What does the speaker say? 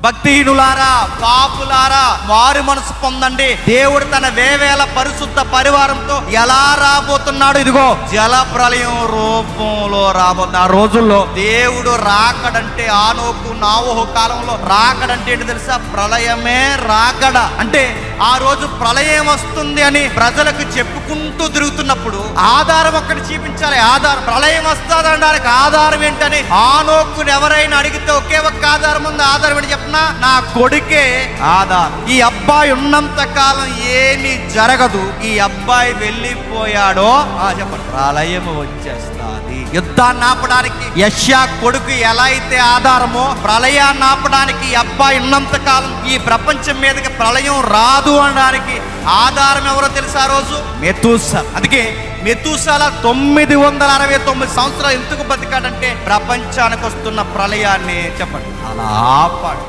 భక్తిహీనులారా, పాపులారా, మారు మనసు పొందండి. దేవుడు తన వేవేల పరిశుద్ధ పరివారంతో ఎలా రాబోతున్నాడు? ఇదిగో జల ప్రళయం రూపంలో రాబోతున్న ఆ రోజుల్లో దేవుడు రాకడంటే ఆనోకు నావోహు కాలంలో రాకడంటే ఏంటి తెలుసా? ప్రళయమే రాకడ. అంటే ఆ రోజు ప్రళయం వస్తుంది అని ప్రజలకు చెప్పుకుంటూ తిరుగుతున్నప్పుడు ఆధారం ఒక్కటి చూపించాలి. ఆధారం, ప్రళయం వస్తుంది అనడానికి ఆధారం ఏంటని ఆనోకుని ఎవరైనా అడిగితే ఒకే ఒక్క ఆధారం ఉంది. ఆధారం ఏంటి చెప్పిన? నా కొడుకే ఆధారం. ఈ అబ్బాయి ఉన్నంత కాలం ఏమీ జరగదు. ఈ అబ్బాయి వెళ్ళిపోయాడో చెప్పండి, ప్రళయం వచ్చేస్తుంది. యుద్ధాన్ని ఆపడానికి యెషయా కొడుకు ఎలా అయితే ఆధారమో, ప్రళయాన్ని ఆపడానికి ఈ అబ్బాయి ఉన్నంత కాలం ఈ ప్రపంచం మీదకి ప్రళయం రాదు అనడానికి ఆధారం ఎవరో తెలుసా? ఆ రోజు మెతూసల. అందుకే మెతూసల 969 సంవత్సరాలు ఎందుకు బతికాడంటే ప్రపంచానికి వస్తున్న ప్రళయాన్ని చెప్పండి అలా ఆపాడు.